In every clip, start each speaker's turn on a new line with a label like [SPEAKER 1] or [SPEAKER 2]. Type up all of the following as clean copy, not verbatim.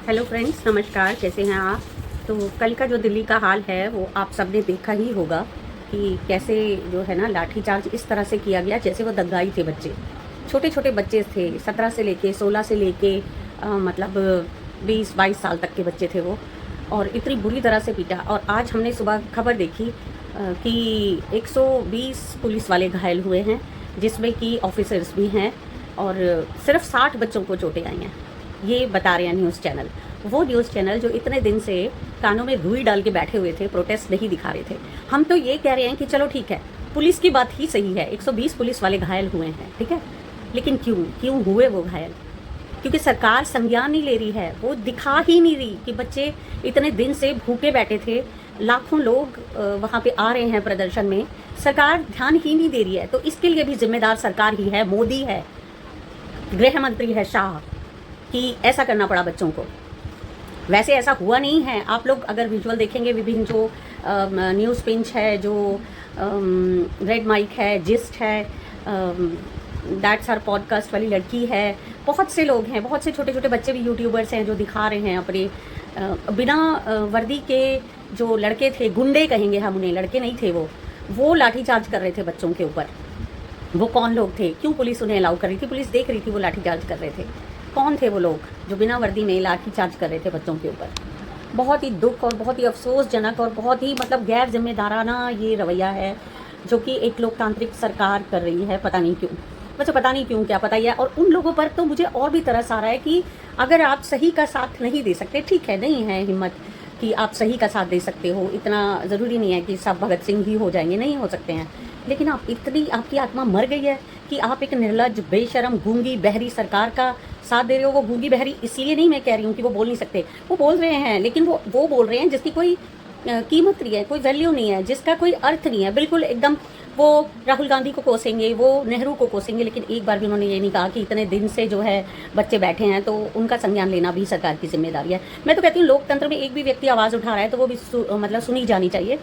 [SPEAKER 1] Hello friends, नमस्कार। कैसे हैं आप? तो कल का जो दिल्ली का हाल है वो आप सबने देखा ही होगा कि कैसे जो है ना लाठीचार्ज इस तरह से किया गया जैसे वो दंगाई थे बच्चे। छोटे छोटे बच्चे थे, 17 से लेके 16 से लेके मतलब 20-22 साल तक के बच्चे थे वो, और इतनी बुरी तरह से पीटा। और आज हमने सुबह खबर देखी कि 120 पुलिस वाले घायल हुए हैं, जिसमें कि ऑफिसर्स भी हैं, और सिर्फ 60 बच्चों को चोटें आई हैं। ये बता रहे हैं न्यूज़ चैनल, वो न्यूज़ चैनल जो इतने दिन से कानों में रुई डाल के बैठे हुए थे, प्रोटेस्ट नहीं दिखा रहे थे। हम तो ये कह रहे हैं कि चलो ठीक है, पुलिस की बात ही सही है, 120 पुलिस वाले घायल हुए हैं, ठीक है, लेकिन क्यों क्यों हुए वो घायल? क्योंकि सरकार संज्ञान नहीं ले रही है, वो दिखा ही नहीं रही कि बच्चे इतने दिन से भूखे बैठे थे, लाखों लोग वहाँ पे आ रहे हैं प्रदर्शन में, सरकार ध्यान ही नहीं दे रही है। तो इसके लिए भी जिम्मेदार सरकार ही है, मोदी है, गृह मंत्री है शाह, कि ऐसा करना पड़ा बच्चों को। वैसे ऐसा हुआ नहीं है। आप लोग अगर विजुअल देखेंगे, विभिन्न जो न्यूज़ पिंच है, जो रेड माइक है, जिस्ट है, दैट्स आवर पॉडकास्ट वाली लड़की है, बहुत से लोग हैं, बहुत से छोटे छोटे बच्चे भी यूट्यूबर्स हैं जो दिखा रहे हैं अपने बिना वर्दी के जो लड़के थे, गुंडे कहेंगे हम उन्हें, लड़के नहीं थे वो लाठीचार्ज कर रहे थे बच्चों के ऊपर। वो कौन लोग थे? क्यों पुलिस उन्हें अलाउ कर रही थी? पुलिस देख रही थी वो लाठीचार्ज कर रहे थे। कौन थे वो लोग जो बिना वर्दी में लाठीचार्ज कर रहे थे बच्चों के ऊपर? बहुत ही दुख और बहुत ही अफसोसजनक और बहुत ही मतलब गैर जिम्मेदाराना ये रवैया है जो कि एक लोकतांत्रिक सरकार कर रही है। पता नहीं क्यों, वैसे पता नहीं क्यों, क्या पता ही है। और उन लोगों पर तो मुझे और भी तरस आ रहा है कि अगर आप सही का साथ नहीं दे सकते, ठीक है, नहीं है हिम्मत कि आप सही का साथ दे सकते हो, इतना ज़रूरी नहीं है कि सब भगत सिंह ही हो जाएंगे, नहीं हो सकते हैं, लेकिन आप इतनी, आपकी आत्मा मर गई है कि आप एक निर्लज्ज, बेशरम, गूंगी बहरी सरकार का साथ दे रहे हो। वो गूंगी बहरी इसलिए नहीं मैं कह रही हूँ कि वो बोल नहीं सकते, वो बोल रहे हैं, लेकिन वो बोल रहे हैं जिसकी कोई कीमत नहीं है, कोई वैल्यू नहीं है, जिसका कोई अर्थ नहीं है, बिल्कुल एकदम। वो राहुल गांधी को कोसेंगे, वो नेहरू को कोसेंगे, लेकिन एक बार भी उन्होंने ये नहीं कहा कि इतने दिन से जो है बच्चे बैठे हैं तो उनका संज्ञान लेना भी सरकार की जिम्मेदारी है। मैं तो कहती हूँ लोकतंत्र में एक भी व्यक्ति आवाज़ उठा रहा है तो वो भी मतलब सुनी जानी चाहिए।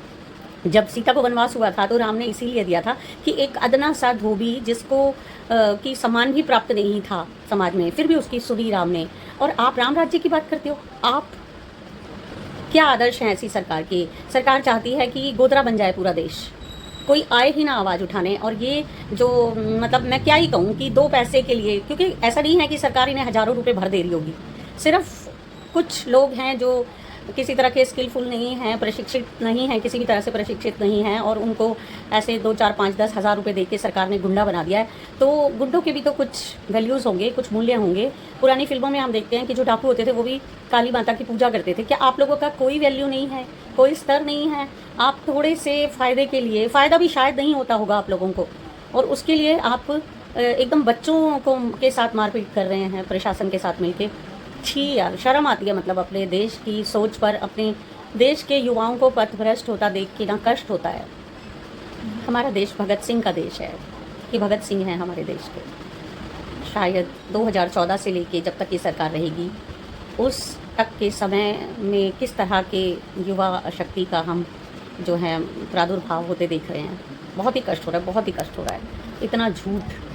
[SPEAKER 1] जब सीता को वनवास हुआ था तो राम ने इसीलिए दिया था कि एक अदना सा धोबी जिसको की सम्मान भी प्राप्त नहीं था समाज में, फिर भी उसकी सुनी राम ने। और आप राम राज्य की बात करते हो। आप क्या आदर्श हैं ऐसी सरकार के? सरकार चाहती है कि गोदरा बन जाए पूरा देश, कोई आए ही ना आवाज़ उठाने। और ये जो मतलब मैं क्या ही कहूँ कि 2 पैसे के लिए, क्योंकि ऐसा नहीं है कि सरकार इन्हें हज़ारों रुपए भर दे रही होगी, सिर्फ कुछ लोग हैं जो किसी तरह के स्किलफुल नहीं हैं, प्रशिक्षित नहीं हैं, किसी भी तरह से प्रशिक्षित नहीं हैं, और उनको ऐसे 2, 4, 5, 10 हज़ार रुपये दे के सरकार ने गुंडा बना दिया है। तो गुंडों के भी तो कुछ वैल्यूज़ होंगे, कुछ मूल्य होंगे। पुरानी फिल्मों में हम देखते हैं कि जो डाकू होते थे वो भी काली माता की पूजा करते थे। क्या आप लोगों का कोई वैल्यू नहीं है, कोई स्तर नहीं है? आप थोड़े से फ़ायदे के लिए, फ़ायदा भी शायद नहीं होता होगा आप लोगों को, और उसके लिए आप एकदम बच्चों को के साथ मारपीट कर रहे हैं प्रशासन के साथ मिलके। छी यार, शर्म आती है। मतलब अपने देश की सोच पर, अपने देश के युवाओं को पथभ्रष्ट होता देख के ना कष्ट होता है। हमारा देश भगत सिंह का देश है, कि भगत सिंह हैं हमारे देश के। शायद 2014 से लेके जब तक ये सरकार रहेगी उस तक के समय में किस तरह के युवा शक्ति का हम जो है प्रादुर्भाव होते देख रहे हैं। बहुत ही कष्ट हो रहा है, बहुत ही कष्ट हो रहा है। इतना झूठ